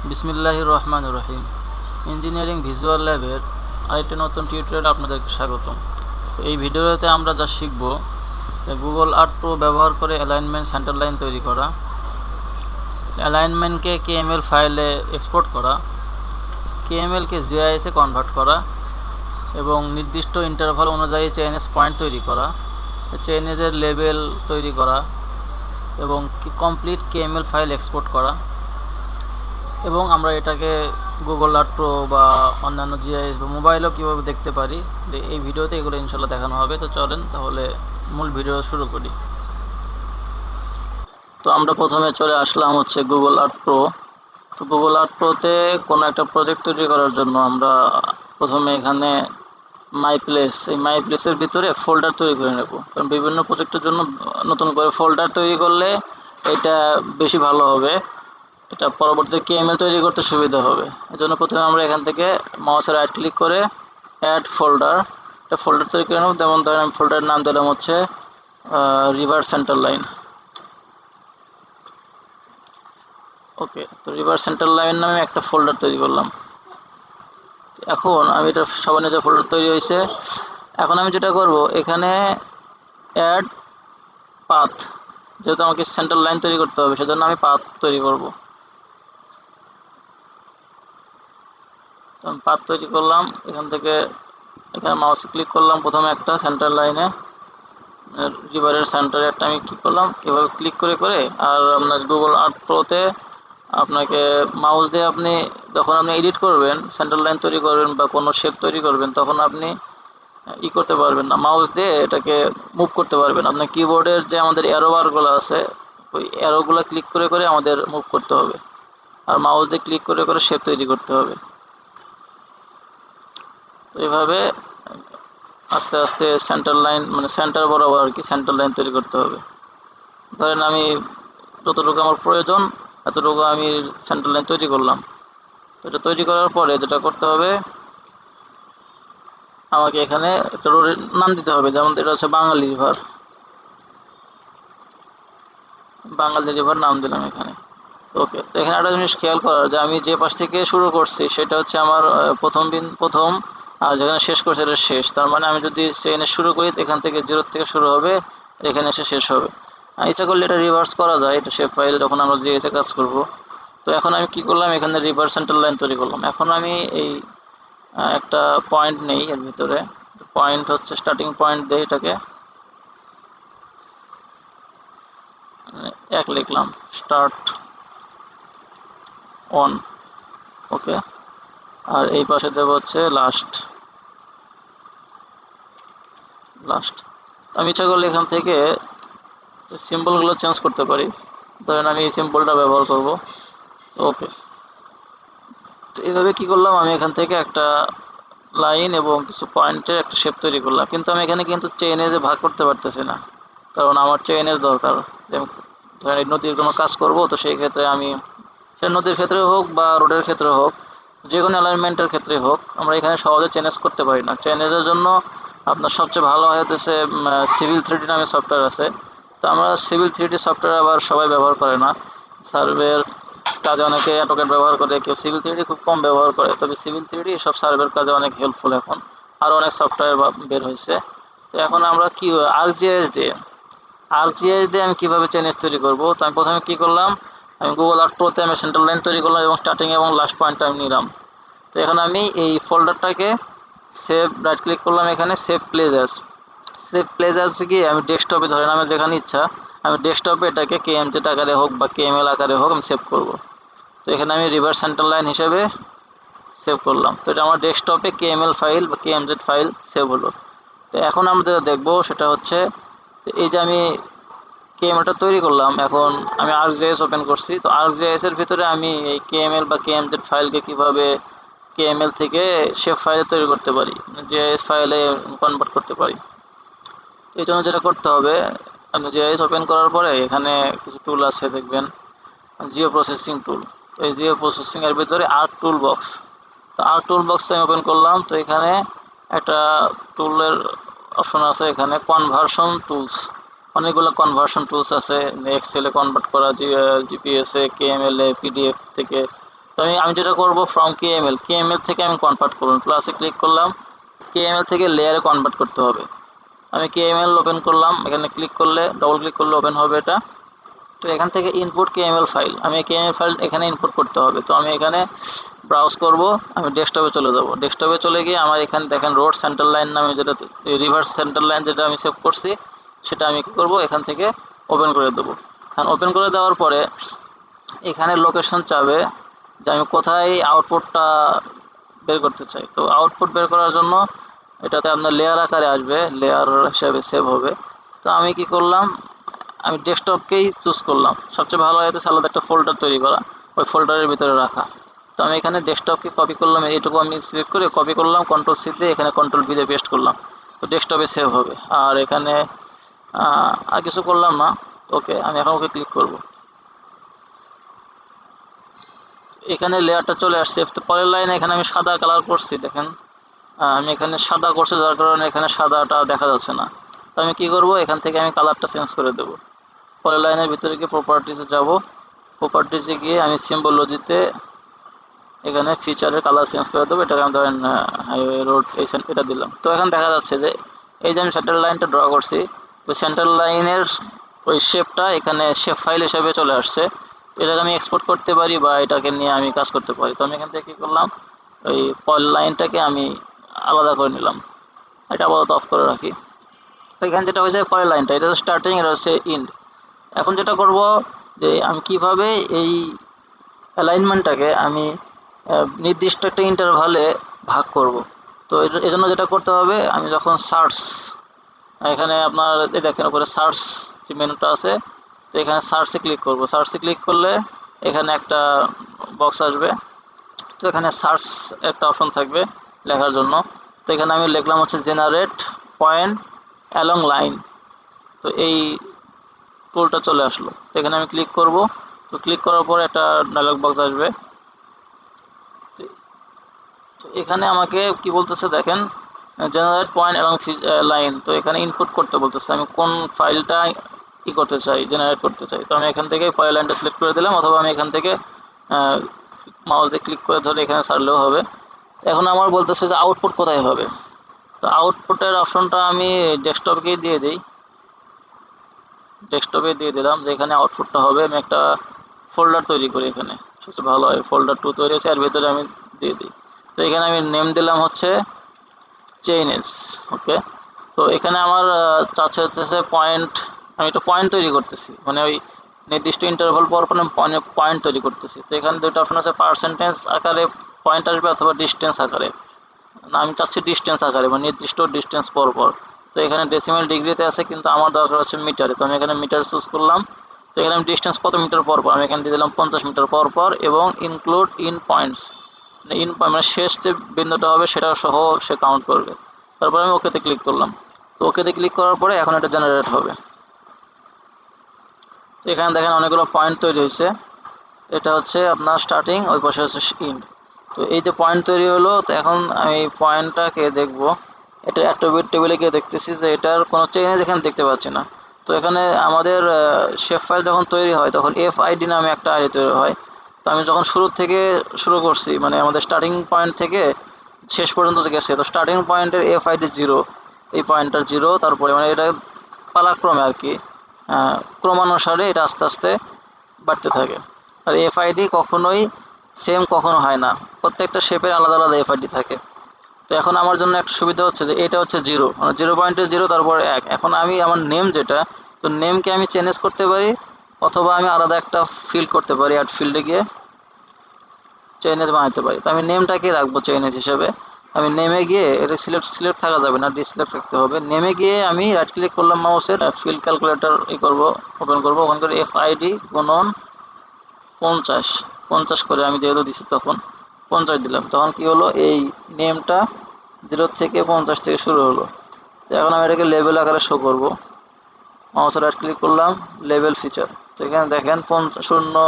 বিসমিল্লাহির রহমানির রহিম। Engineering visual ল্যাবের আরেকটি নতুন টিউটোরিয়ালে আপনাদেরকে স্বাগতম। এই ভিডিওতে আমরা যা শিখব, গুগল আর্ট প্রো ব্যবহার করে অ্যালাইনমেন্ট সেন্টার লাইন তৈরি করা, অ্যালাইনমেন্টকে কেএমএল ফাইলে এক্সপোর্ট করা, কেএমএলকে জিআইএসে কনভার্ট করা এবং নির্দিষ্ট ইন্টারভাল অনুযায়ী চেইনএস পয়েন্ট তৈরি করা, চেইনএসের লেবেল তৈরি করা এবং কমপ্লিট কেএমএল ফাইল এক্সপোর্ট করা, এবং আমরা এটাকে গুগল আর্ট প্রো বা অন্যান্য জিআইএস বা মোবাইলেও কীভাবে দেখতে পারি, এই ভিডিওতে এগুলো ইনশাল্লাহ দেখানো হবে। তো চলেন তাহলে মূল ভিডিও শুরু করি। তো আমরা প্রথমে চলে আসলাম হচ্ছে গুগল আর্ট প্রো। তো গুগল আর্ট প্রোতে কোনো একটা প্রজেক্ট তৈরি করার জন্য আমরা প্রথমে এখানে মাই প্লেস, এই মাই প্লেসের ভিতরে ফোল্ডার তৈরি করে নেব, কারণ বিভিন্ন প্রজেক্টের জন্য নতুন করে ফোল্ডার তৈরি করলে এটা বেশি ভালো হবে, এটা পরবর্তীতে কেএমএল তৈরি করতে সুবিধা হবে। এজন্য প্রথমে আমরা এখান থেকে মাউসের রাইট ক্লিক করে অ্যাড ফোল্ডার, একটা ফোল্ডার তৈরি করে নেব। যেমন ধরেন আমি ফোল্ডারের নাম দিলাম হচ্ছে রিভার সেন্টার লাইন। ওকে, তো রিভার সেন্টার লাইন নামে একটা ফোল্ডার তৈরি করলাম। এখন আমি এটা সবার নিচে ফোল্ডার তৈরি হয়েছে। এখন আমি যেটা করব, এখানে অ্যাড পাথ, যেহেতু আমাকে সেন্টার লাইন তৈরি করতে হবে সেজন্য আমি পাথ তৈরি করব। পাথ তৈরি করলাম, এখান থেকে এখানে মাউসে ক্লিক করলাম, প্রথমে একটা সেন্টার লাইনে রিভারের সেন্টারে একটা আমি ক্লিক করলাম, এভাবে ক্লিক করে করে। আর আপনার গুগল আর্ট প্রোতে আপনাকে মাউস দিয়ে আপনি যখন আপনি এডিট করবেন, সেন্টার লাইন তৈরি করবেন বা কোনো শেপ তৈরি করবেন, তখন আপনি করতে পারবেন না, মাউস দিয়ে এটাকে মুভ করতে পারবেন। আপনার কিবোর্ডের যে আমাদের অ্যারো বারগুলো আছে, ওই অ্যারোগুলো ক্লিক করে করে আমাদের মুভ করতে হবে, আর মাউস দিয়ে ক্লিক করে করে শেপ তৈরি করতে হবে। তো এইভাবে আস্তে আস্তে সেন্টার লাইন, মানে সেন্টার বরাবর আর কি সেন্টার লাইন তৈরি করতে হবে। ধরেন আমি যতটুকু আমার প্রয়োজন এতটুকু আমি সেন্টার লাইন তৈরি করলাম। তো এটা তৈরি করার পরে যেটা করতে হবে, আমাকে এখানে একটা রোডের নাম দিতে হবে। যেমন এটা হচ্ছে বাঙালি রিভার, বাঙালি রিভার নাম দিলাম এখানে। ওকে, তো এখানে একটা জিনিস খেয়াল করার, যে আমি যে পাশ থেকে শুরু করছি সেটা হচ্ছে আমার প্রথম, আর যেখানে শেষ করছি এটা শেষ। তার মানে আমি যদি চেইনে শুরু করি এখান থেকে জিরো থেকে শুরু হবে, এখানে এসে শেষ হবে। ইচ্ছা করলে এটা রিভার্স করা যায়, এটা শেপ ফাইল যখন আমরা জিএসে কাজ করব। তো এখন আমি কি করলাম, এখানে রিভার সেন্টার লাইন তৈরি করলাম। এখন আমি এই একটা পয়েন্ট নেই এর ভিতরে, পয়েন্ট হচ্ছে স্টার্টিং পয়েন্ট দেই, এটাকে এক লিখলাম, স্টার্ট অন। ওকে, আর এই পাশে দেব হচ্ছে লাস্ট। আমি ইচ্ছা করলে এখান থেকে সিম্বলগুলো চেঞ্জ করতে পারি। ধরেন আমি এই সিম্বলটা ব্যবহার করব। ওকে, তো এইভাবে কি করলাম, আমি এখান থেকে একটা লাইন এবং কিছু পয়েন্টের একটা শেপ তৈরি করলাম। কিন্তু আমি এখানে কিন্তু চেইনে ভাগ করতে পারতেছি না, কারণ আমার চেইনেজ দরকার। যেমন ধরেন এই নদীর কোনো কাজ করব, তো সেই ক্ষেত্রে আমি, সে নদীর ক্ষেত্রে হোক বা রোডের ক্ষেত্রে হোক, যে কোনো অ্যালাইনমেন্টের ক্ষেত্রে হোক, আমরা এখানে সহজে চেঞ্জ করতে পারি না। চেঞ্জের জন্য আপনার সবচেয়ে ভালো হতেছে সিভিল 3D নামে সফটওয়্যার আছে। তো আমরা সিভিল 3D সফটওয়্যার আবার সবাই ব্যবহার করে না, সার্ভের কাজে অনেকে অটোক্যাড ব্যবহার করে, কেউ সিভিল 3D খুব কম ব্যবহার করে। তবে সিভিল 3D সব সার্ভের কাজে অনেক হেল্পফুল। এখন আরও অনেক সফটওয়্যার বের হয়েছে। তো এখন আমরা কি আর্কজিআইএস দিয়ে আমি কীভাবে চেঞ্জ তৈরি করব। তো আমি প্রথমে কী করলাম, আমি গুগল আর্ট প্রোতে আমি সেন্টার লাইন তৈরি করলাম এবং স্টার্টিং এবং লাস্ট পয়েন্টটা আমি নিলাম। তো এখন আমি এই ফোল্ডারটাকে সেভ, রাইট ক্লিক করলাম, এখানে সেভ প্লেস গিয়ে আমি ডেস্কটপে, ধরেন আমি যেখানে ইচ্ছা আমি ডেস্কটপে এটাকে কেএমজেড আকারে হোক বা কেএমএল আকারে হোক আমি সেভ করব। তো এখানে আমি রিভার সেন্টার লাইন হিসেবে সেভ করলাম। তো এটা আমার ডেস্কটপে কেএমএল ফাইল বা কেএমজেড ফাইল সেভ হলো। তো এখন আমরা যেটা দেখবো সেটা হচ্ছে, এই যে আমি কেএমএলটা তৈরি করলাম, এখন আমি আর্কজিআইএস ওপেন করছি। তো আর্কজিআইএস এর ভিতরে আমি এই কেএমএল বা কেএমজেড ফাইলকে কিভাবে কেএমএল থেকে শেপ ফাইলে তৈরি করতে পারি, জিআইএস ফাইলে কনভার্ট করতে পারি। তো এই জন্য যেটা করতে হবে, আপনি জিআইএস ওপেন করার পরে এখানে কিছু টুল আছে দেখবেন, জিও প্রসেসিং টুল। তো এই জিও প্রসেসিং এর ভিতরে আর্ক টুল বক্স, তো আর্ক টুল বক্স আমি ওপেন করলাম। তো এখানে একটা টুলের অপশন আছে, এখানে কনভার্সন টুলস, অনেকগুলো কনভার্সন টুলস আছে। এক্সেলে কনভার্ট করা, জিপিএসে, কেএমএলএ, পিডিএফ থেকে তো আমি যেটা করব ফ্রম কেএমএল থেকে আমি কনভার্ট করব, প্লাসে ক্লিক করলাম, কেএমএল থেকে লেয়ারে কনভার্ট করতে হবে। আমি কেএমএল ওপেন করলাম, এখানে ক্লিক করলে ডবল ক্লিক করলে ওপেন হবে এটা। তো এখান থেকে ইনপুট কেএমএল ফাইল, আমি কেএমএল ফাইল এখানে ইনপুট করতে হবে। তো আমি এখানে ব্রাউজ করব, আমি ডেস্কটপে চলে যাব। ডেস্কটপে চলে গিয়ে আমার এখানে দেখেন রোড সেন্টার লাইন নামে যেটা রিভার্স সেন্টার লাইন যেটা আমি সেভ করছি, সেটা আমি কী করব, এখান থেকে ওপেন করে দেবো। এখন ওপেন করে দেওয়ার পরে এখানে লোকেশন চাবে যে আমি কোথায় আউটপুটটা বের করতে চাই। তো আউটপুট বের করার জন্য এটাতে আপনার লেয়ার আকারে আসবে, লেয়ার হিসেবে সেভ হবে। তো আমি কি করলাম, আমি ডেস্কটপকেই চুজ করলাম, সবচেয়ে ভালো হয়তো আলাদা একটা ফোল্ডার তৈরি করা, ওই ফোল্ডারের ভিতরে রাখা। তো আমি এখানে ডেস্কটপকে কপি করলাম, এইটুকু আমি সিলেক্ট করে কপি করলাম, কন্ট্রোল সি দিয়ে এখানে কন্ট্রোল ভি দিয়ে পেস্ট করলাম। তো ডেস্কটপে সেভ হবে। আর এখানে আর কিছু করলাম না। ওকে, আমি এখন ওকে ক্লিক করব। এখানে লেয়ারটা চলে আসছে। তো পরের লাইনে এখানে আমি সাদা কালার করছি, দেখেন আমি এখানে সাদা করছি, যার কারণে এখানে সাদাটা দেখা যাচ্ছে না। তো আমি কি করব, এখান থেকে আমি কালারটা চেঞ্জ করে দেব। পরের লাইনের ভিতরে গিয়ে প্রপার্টিসে যাব, প্রপার্টিসে গিয়ে আমি সিম্বলজিতে এখানে ফিচারের কালার চেঞ্জ করে দেবো। এটাকে আমি ধরেন হাইওয়ে রোড এটা দিলাম। তো এখন দেখা যাচ্ছে যে এই যে আমি সেন্টার লাইনটা ড্র করছি, তো সেন্টার লাইনের ওই শেপটা এখানে শেপ ফাইল হিসেবে চলে আসছে। এটাকে আমি এক্সপোর্ট করতে পারি বা এটাকে নিয়ে আমি কাজ করতে পারি। তো আমি এখান থেকে কী করলাম, ওই পরের লাইনটাকে আমি আলাদা করে নিলাম, এটা আপাতত অফ করে রাখি। তো এখানে যেটা হয়েছে পরের লাইনটা, এটা হচ্ছে স্টার্টিং, এটা হচ্ছে ইন্ড। এখন যেটা করব যে আমি কিভাবে এই অ্যালাইনমেন্টটাকে আমি নির্দিষ্ট একটা ইন্টারভালে ভাগ করব। তো এজন্য যেটা করতে হবে, আমি যখন সার্চ, এখানে আপনার দেখেন উপরে সার্চ যে মেনুটা আছে, তো এখানে সার্চে ক্লিক করব। সার্চে ক্লিক করলে এখানে একটা বক্স আসবে। তো এখানে সার্চ একটা অপশন থাকবে লেখার জন্য। তো এখানে আমি লিখলাম হচ্ছে জেনারেট পয়েন্ট অ্যালং লাইন। তো এই টুলটা চলে আসলো। তো এখানে আমি ক্লিক করব। তো ক্লিক করার পর একটা ডায়লগ বক্স আসবে। তো এখানে আমাকে কি বলতেছে দেখেন, জেনারেট পয়েন্ট এবং লাইন। তো এখানে ইনপুট করতে বলতেছে আমি কোন ফাইলটা কি করতে চাই, জেনারেট করতে চাই। তো আমি এখান থেকে ফাইল লাইনটা সিলেক্ট করে দিলাম, অথবা আমি এখান থেকে মাউস দিয়ে ক্লিক করে ধরে এখানে ছাড়লেও হবে। এখন আমার বলতেছে যে আউটপুট কোথায় হবে। তো আউটপুটের অপশনটা আমি ডেস্কটপকেই দিয়ে দিই, ডেস্কটপে দিয়ে দিলাম যে এখানে আউটপুটটা হবে। আমি একটা ফোল্ডার তৈরি করি, এখানে সবচেয়ে ভালো হয় ফোল্ডার 2 তৈরি আছে, এর ভিতরে আমি দিয়ে দিই। তো এখানে আমি নেম দিলাম হচ্ছে চেইনেস। ওকে, তো এখানে আমার চাচ্ছে হচ্ছে পয়েন্ট, আমি একটা পয়েন্ট তৈরি করতেছি, মানে ওই নির্দিষ্ট ইন্টারভাল পর পর আমি পয়েন্ট তৈরি করতেছি। তো এখানে দুটো অপশন আছে, পার্সেন্টেজ আকারে পয়েন্ট আসবে অথবা ডিস্টেন্স আকারে। না, আমি চাচ্ছি ডিস্টেন্স আকারে, মানে নির্দিষ্ট ডিস্টেন্স পর পর। তো এখানে ডেসিমেল ডিগ্রিতে আছে, কিন্তু আমার দরকার হচ্ছে মিটারে। তো আমি এখানে মিটার চুজ করলাম। তো এখানে আমি ডিস্টেন্স কত মিটার পর পর, আমি এখানে দিয়ে দিলাম 50 মিটার পর পর, এবং ইনক্লুড ইন পয়েন্টস, মানে শেষ যে বিন্দুটা হবে সেটা সহ সে কাউন্ট করবে। তারপরে আমি ওকেতে ক্লিক করলাম। তো ওকেতে ক্লিক করার পরে এখন এটা জেনারেট হবে। তো এখানে দেখেন অনেকগুলো পয়েন্ট তৈরি হয়েছে। এটা হচ্ছে আপনার স্টার্টিং, ওই পাশে হচ্ছে ইন্ড। তো এই যে পয়েন্ট তৈরি হলো, তো এখন আমি পয়েন্টটাকে দেখবো, এটা অ্যাট্রিবিউট টেবিলে গিয়ে দেখতেছি যে এটার কোনো চেঞ্জ এখানে দেখতে পাচ্ছি না। তো এখানে আমাদের শেপ ফাইল যখন তৈরি হয় তখন এফ আইডি নামে একটা আইডি তৈরি হয়। তো আমি যখন শুরু থেকে শুরু করছি, মানে আমাদের স্টার্টিং পয়েন্ট থেকে শেষ পর্যন্ত গেছে, তো স্টার্টিং পয়েন্টের এফ আইডি 0, এই পয়েন্টটার 0, তারপরে মানে এটা পালাক্রমে আর কি ক্রমানুসারে এটা আস্তে আস্তে বাড়তে থাকে। আর এফআইডি কখনোই সেম কখনো হয় না, প্রত্যেকটা শেপের আলাদা আলাদা এফআইডি থাকে। তো এখন আমার জন্য একটা সুবিধা হচ্ছে যে এটা হচ্ছে 0, মানে 0.0, তারপরে 1। এখন আমি আমার নেম যেটা, তো নেমকে আমি চেঞ্জ করতে পারি, অথবা আমি আলাদা একটা ফিল্ড করতে পারি, অ্যাড ফিল্ডে গিয়ে চেইনেজ বানাতে পারি। তো আমি নেমটাকে রাখবো চেইনেজ হিসেবে। আমি নেমে গিয়ে এটা সিলেক্ট থাকা যাবে না, ডিসিলেক্ট রাখতে হবে। নেমে গিয়ে আমি রাইট ক্লিক করলাম মাউসের, ফিল্ড ক্যালকুলেটর করবো, ওপেন করবো। ওখান করে এফ আইডি গুণন 50, 50 করে আমি যেহেতু দিচ্ছি তখন 50 দিলাম। তখন কি হলো, এই নেমটা 0 থেকে 50 থেকে শুরু হলো। এখন আমি এটাকে লেবেল আকারে শো করবো। মাউসে রাইট ক্লিক করলাম, লেবেল ফিচার। তো এখানে দেখেন 0, 50, 100,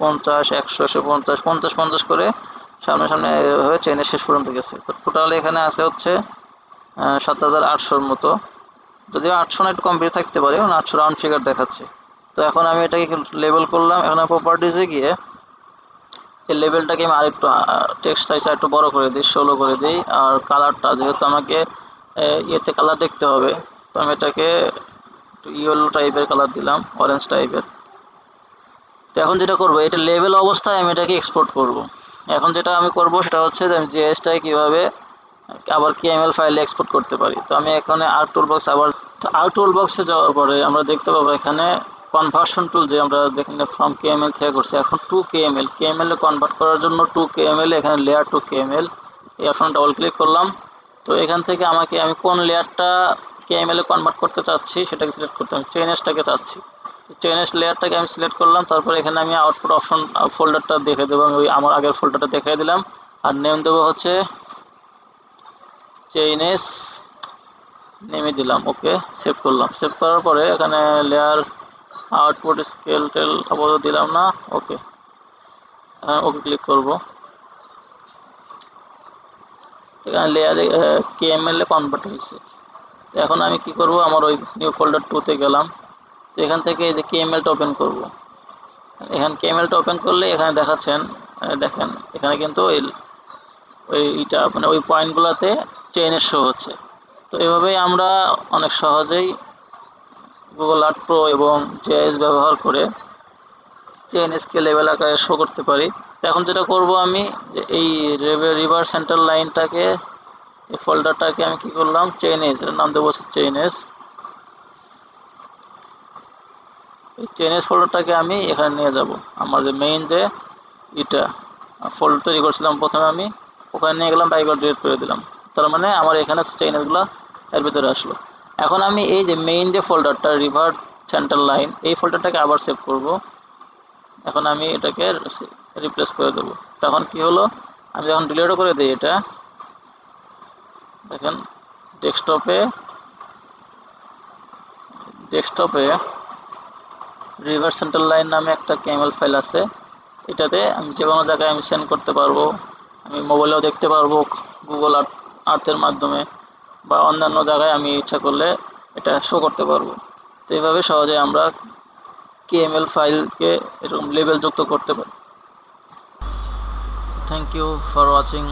150, 50, 50 করে সামনে সামনে এভাবে চেনের শেষ পর্যন্ত গেছে। তো টোটাল এখানে আছে হচ্ছে 7800-র মতো, যদিও 800 না একটু কম বেশি থাকতে পারে, 800 রাউন্ড ফিগার দেখাচ্ছে। তো এখন আমি এটাকে লেবেল করলাম। এখন প্রপার্টিজে গিয়ে এই লেভেলটাকে আমি আরেকটু টেক্সট সাইজ একটু বড় করে দিই, 16 করে দিই। আর কালারটা যেহেতু আমাকে ইয়েতে কালার দেখতে হবে, তো আমি এটাকে একটু ইয়েলো টাইপের কালার দিলাম, অরেঞ্জ টাইপের। তো এখন যেটা করব, এটা লেভেল অবস্থায় আমি এটাকে এক্সপোর্ট করব। এখন যেটা আমি করব সেটা হচ্ছে যে আমি জিএসটাকে কীভাবে আবার কেএমএল ফাইলে এক্সপোর্ট করতে পারি। তো আমি এখানে আর টুল বক্স, আবার আর টুল বক্সে যাওয়ার পরে আমরা দেখতে পাবো এখানে কনভার্সন টুল, যে আমরা যেখানে ফ্রম কেএমএল থেকে করছি এখন টু কেএমএল, কেএমএল এ কনভার্ট করার জন্য টু কেএমএল, এখানে লেয়ার টু কেএমএল, এই অপশন ডবল ক্লিক করলাম। তো এখান থেকে আমি কোন লেয়ারটা কেএমএল এ কনভার্ট করতে চাচ্ছি সেটাকে সিলেক্ট করতে, আমি চেইনএসটাকে চাচ্ছি। চেইনএস লেয়ারটাকে আমি সিলেক্ট করলাম, তারপর এখানে আমি আউটপুট অপশন ফোল্ডারটা দেখে দেবো, আমি ওই আমার আগের ফোল্ডারটা দেখাই দিলাম। আর নেম দেবো হচ্ছে চেইনএস, নেমে দিলাম, ওকে সেভ করলাম। সেভ করার পরে এখানে লেয়ার আউটপুট স্কেল টেল আপাতত দিলাম না, ওকে ওকে ক্লিক করব। এখানে লেয়ারে কেএমএল এ কনভার্ট হয়েছে। এখন আমি কি করব, আমার ওই নিউ ফোল্ডার 2 তে গেলাম। তো এখান থেকে এই যে কেএমএলটা ওপেন করব। এখানে কেএমএলটা ওপেন করলে এখানে দেখাচ্ছেন, দেখেন এখানে কিন্তু ওইটা মানে ওই পয়েন্টগুলোতে চেইনের শো হচ্ছে। তো এভাবেই আমরা অনেক সহজেই গুগল আর্ট প্রো এবং জেএস ব্যবহার করে চেইন স্কেল লেভেল আকারে শো করতে পারি। তো এখন যেটা করব আমি, যে এই রিভার সেন্টার লাইনটাকে, এই ফোল্ডারটাকে আমি কি করলাম, চেইনএস এর নাম দেবো চেইনএস। এই চেইনএস ফোল্ডারটাকে আমি এখানে নিয়ে যাব, আমার যে মেইন যে এটা ফোল্ডার তৈরি করছিলাম প্রথমে, আমি ওখানে নিয়ে গেলাম, বাইবার ডিলিট করে দিলাম। তার মানে আমার এখানে চেইনএসগুলো এর ভিতরে আসলো। এখন আমি এই যে মেইন যে ফোল্ডারটা রিভার সেন্টার লাইন, এই ফোল্ডারটাকে আবার সেভ করব। এখন আমি এটাকে রিপ্লেস করে দেবো। তখন কি হলো, আমি যখন ডিলিটও করে দিই এটা, দেখেন ডেস্কটপে ডেস্কটপে রিভার সেন্টার লাইন নামে একটা কেএমএল ফাইল আছে। এটাতে আমি যে কোনো জায়গায় আমি সেন্ড করতে পারবো, আমি মোবাইলেও দেখতে পারবো গুগল আর্থের মাধ্যমে, বা অন্যান্য জায়গায় আমি ইচ্ছা করলে এটা শো করতে পারবো। তো এইভাবে সহজে আমরা কেএমএল ফাইলকে এরকম লেবেল যুক্ত করতে পারি। Thank you for watching.